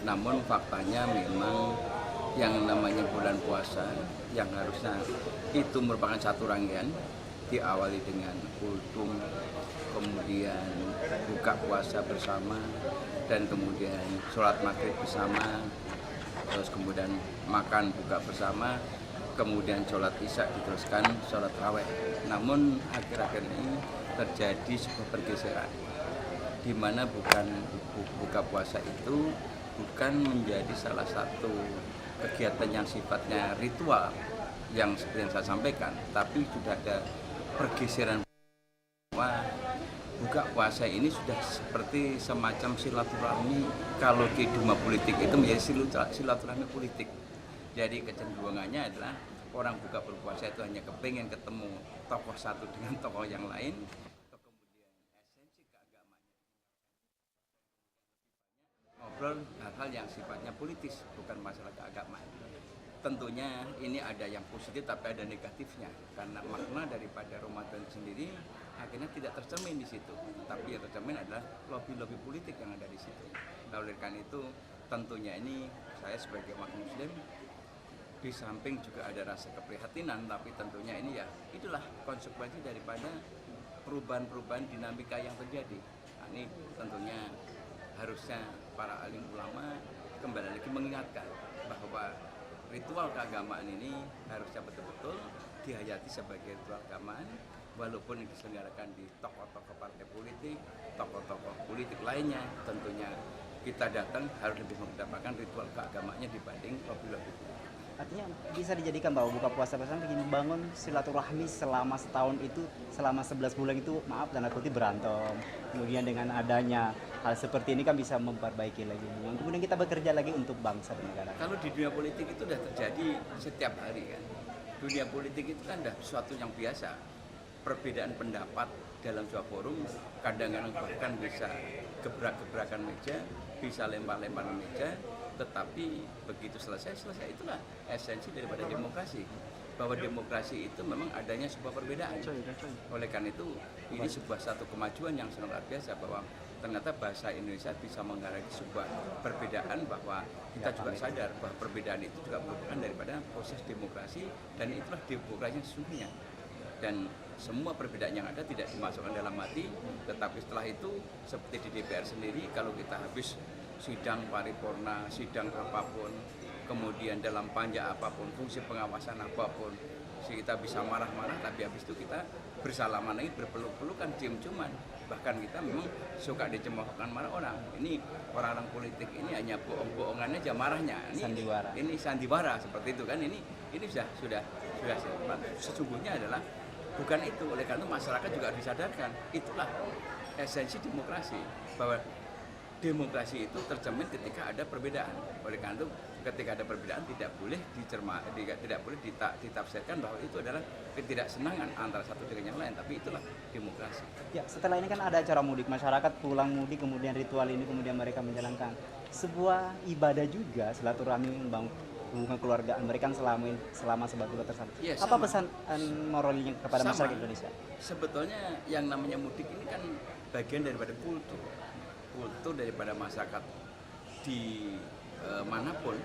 Namun faktanya memang yang namanya bulan puasa yang harusnya itu merupakan satu rangkaian diawali dengan kultum, kemudian buka puasa bersama, dan kemudian sholat maghrib bersama, terus kemudian makan buka bersama, kemudian sholat isya diteruskan sholat raweh. Namun akhir-akhir ini terjadi sebuah pergeseran di mana buka puasa itu bukan menjadi salah satu kegiatan yang sifatnya ritual yang seperti yang saya sampaikan, tapi sudah ada pergeseran bahwa buka puasa ini sudah seperti semacam silaturahmi. Kalau di dunia politik itu menjadi silaturahmi politik. Jadi kecenderungannya adalah orang buka berpuasa itu hanya kepengen ketemu tokoh satu dengan tokoh yang lain, kemudian esensi keagamaan ngobrol hal-hal yang sifatnya politis, bukan masalah keagamaan. Tentunya ini ada yang positif tapi ada negatifnya, karena makna daripada Ramadan sendiri akhirnya tidak tercermin di situ, tapi yang tercermin adalah lobby-lobby politik yang ada di situ. Nah, oleh karena itu tentunya ini saya sebagai umat muslim di samping juga ada rasa keprihatinan, tapi tentunya ini ya itulah konsekuensi daripada perubahan-perubahan dinamika yang terjadi. Nah, ini tentunya harusnya para alim ulama kembali lagi mengingatkan bahwa ritual keagamaan ini harusnya betul-betul dihayati sebagai ritual keagamaan, walaupun diselenggarakan di tokoh-tokoh partai politik, tokoh-tokoh politik lainnya. Tentunya kita datang harus lebih mendapatkan ritual keagamaannya dibanding lobby-lobby. Artinya bisa dijadikan bahwa buka puasa bersama ingin membangun silaturahmi selama setahun itu, selama 11 bulan itu, maaf tanda kutip berantem. Kemudian dengan adanya hal seperti ini kan bisa memperbaiki lagi. Kemudian kita bekerja lagi untuk bangsa dan negara. Kalau di dunia politik itu sudah terjadi setiap hari kan. Dunia politik itu kan sudah sesuatu yang biasa. Perbedaan pendapat dalam sebuah forum kadang-kadang bahkan bisa gebrak-gebrakan meja, bisa lempar-lempar meja, tetapi begitu selesai itulah esensi daripada demokrasi, bahwa demokrasi itu memang adanya sebuah perbedaan. Oleh karena itu ini sebuah satu kemajuan yang sangat luar biasa, bahwa ternyata bahasa Indonesia bisa menghargai sebuah perbedaan, bahwa kita juga sadar bahwa perbedaan itu juga merupakan daripada proses demokrasi, dan itulah demokrasi yang sesungguhnya. Dan semua perbedaan yang ada tidak dimasukkan dalam hati, tetapi setelah itu seperti di DPR sendiri, kalau kita habis sidang paripurna, sidang apapun, kemudian dalam panja apapun, fungsi pengawasan apapun, kita bisa marah-marah, tapi habis itu kita bersalaman lagi, berpeluk-pelukan, cium-ciuman. Bahkan kita memang suka dicemoohkan marah orang. Ini orang-orang politik ini hanya bohong-bohongan aja marahnya. Ini sandiwara seperti itu kan. Ini sudah sesungguhnya adalah bukan itu. Oleh karena itu masyarakat juga harus disadarkan. Itulah esensi demokrasi, bahwa demokrasi itu tercermin ketika ada perbedaan. Oleh karena itu ketika ada perbedaan tidak boleh ditafsirkan bahwa itu adalah ketidaksenangan antara satu dengan yang lain, tapi itulah demokrasi. Ya, setelah ini kan ada acara mudik, masyarakat pulang mudik, kemudian ritual ini kemudian mereka menjalankan sebuah ibadah juga, silaturahmi, membangun hubungan keluargaan mereka selama 11 bulan tersebut. Ya, apa pesan moralnya kepada masyarakat Indonesia? Sebetulnya yang namanya mudik ini kan bagian daripada kultur daripada masyarakat di manapun,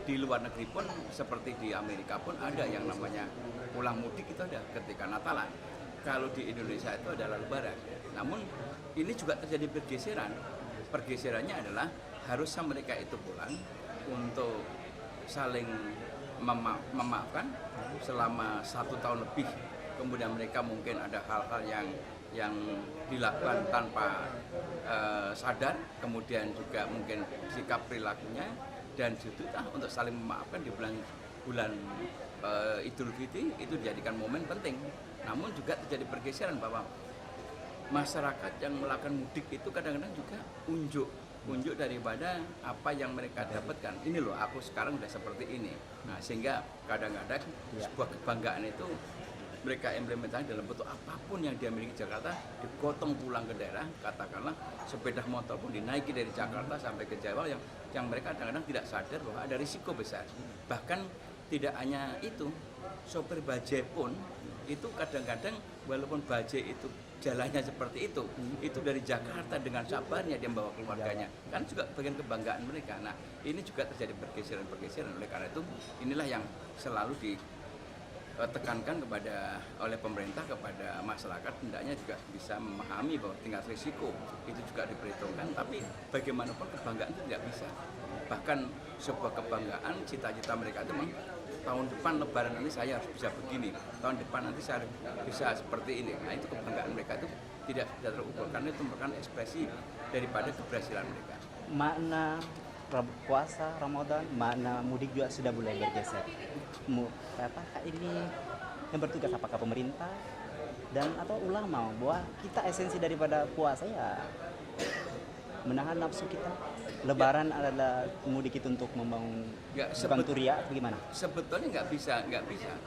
di luar negeri pun seperti di Amerika pun ada yang namanya pulang mudik, itu ada ketika Natalan. Kalau di Indonesia itu adalah Lebaran. Namun ini juga terjadi pergeserannya adalah harusnya mereka itu pulang untuk saling memaafkan selama 1 tahun lebih, kemudian mereka mungkin ada hal-hal yang dilakukan tanpa sadar, kemudian juga mungkin sikap perilakunya, dan jututah untuk saling memaafkan di bulan Idul Fitri itu dijadikan momen penting. Namun juga terjadi pergeseran bahwa masyarakat yang melakukan mudik itu kadang-kadang juga unjuk daripada apa yang mereka dapatkan. Ini loh, aku sekarang udah seperti ini. Nah, sehingga kadang-kadang sebuah kebanggaan itu mereka implementasi dalam bentuk apapun yang dia miliki Jakarta, digotong pulang ke daerah. Katakanlah sepeda motor pun dinaiki dari Jakarta sampai ke Jawa, yang mereka kadang-kadang tidak sadar bahwa ada risiko besar. Bahkan tidak hanya itu, sopir bajai pun itu kadang-kadang walaupun bajai itu jalannya seperti itu dari Jakarta dengan sabarnya dia membawa keluarganya, kan juga bagian kebanggaan mereka. Nah ini juga terjadi pergeseran-pergeseran, oleh karena itu inilah yang selalu ditekankan oleh pemerintah kepada masyarakat, hendaknya juga bisa memahami bahwa tingkat risiko itu juga diperhitungkan, tapi bagaimanapun kebanggaan itu tidak bisa. Bahkan sebuah kebanggaan, cita-cita mereka itu memang tahun depan lebaran ini saya harus bisa begini, tahun depan nanti saya bisa seperti ini. Nah itu kebanggaan mereka itu tidak bisa terukur, karena itu merupakan ekspresi daripada keberhasilan mereka. Makna puasa Ramadan, makna mudik juga sudah mulai bergeser. Apakah ini yang bertugas, apakah pemerintah dan atau ulama, bahwa kita esensi daripada puasa ya menahan nafsu kita. Lebaran adalah mudik itu untuk membangun bukan turia, bagaimana? Sebetulnya nggak bisa.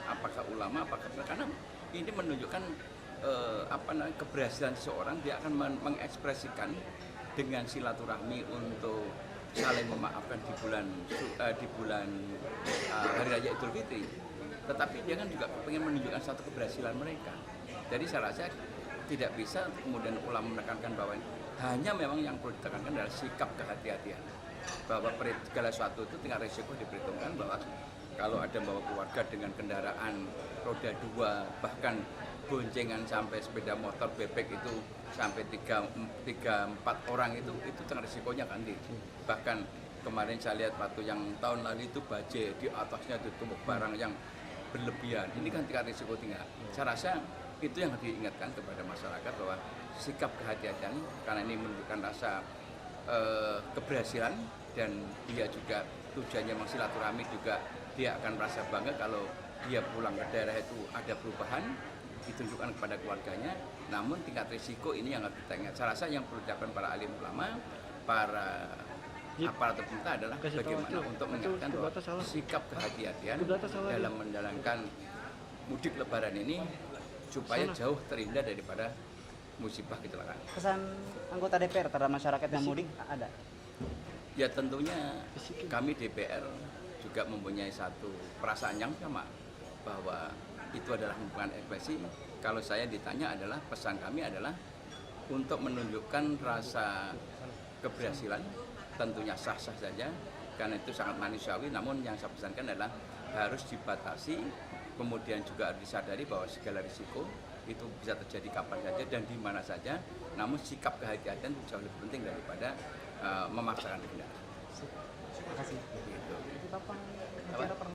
Apakah ulama, apakah karena ini menunjukkan keberhasilan seseorang, dia akan mengekspresikan dengan silaturahmi untuk saling memaafkan di bulan Hari Raya Idul Fitri. Tetapi dia kan juga ingin menunjukkan satu keberhasilan mereka. Jadi saya rasa tidak bisa kemudian ulama menekankan bahwa hanya memang yang perlu ditekankan adalah sikap kehati-hatian, bahwa segala sesuatu itu tingkat risiko diperhitungkan, bahwa kalau ada membawa keluarga dengan kendaraan roda 2 bahkan boncengan sampai sepeda motor bebek itu sampai 3-4 orang itu tingkat risikonya kan tinggi. Bahkan kemarin saya lihat waktu yang tahun lalu itu bajai di atasnya ditumpuk barang yang berlebihan, ini kan tingkat risiko tinggi. Saya rasa itu yang harus diingatkan kepada masyarakat, bahwa sikap kehati-hatian, karena ini menunjukkan rasa keberhasilan, dan dia juga tujuannya silaturahmi, juga dia akan merasa bangga kalau dia pulang ke daerah itu ada perubahan ditunjukkan kepada keluarganya. Namun tingkat risiko ini yang harus kita ingat. Saya rasa yang perlu dilakukan para alim ulama, para aparatur pemerintah adalah bagaimana untuk mengingatkan bahwa sikap kehati-hatian dalam menjalankan mudik lebaran ini supaya jauh terhindar daripada musibah kecelakaan. Pesan anggota DPR terhadap masyarakat yang mudik ada? Ya tentunya kami DPR juga mempunyai satu perasaan yang sama, bahwa itu adalah merupakan ekspresi. Kalau saya ditanya adalah pesan kami adalah untuk menunjukkan rasa keberhasilan, tentunya sah-sah saja karena itu sangat manusiawi, namun yang saya pesankan adalah harus dibatasi, kemudian juga harus disadari bahwa segala risiko itu bisa terjadi kapan saja dan di mana saja, namun sikap kehati-hatian jauh lebih penting daripada memaksakan kendaraan. Terima kasih. Gitu. Bapak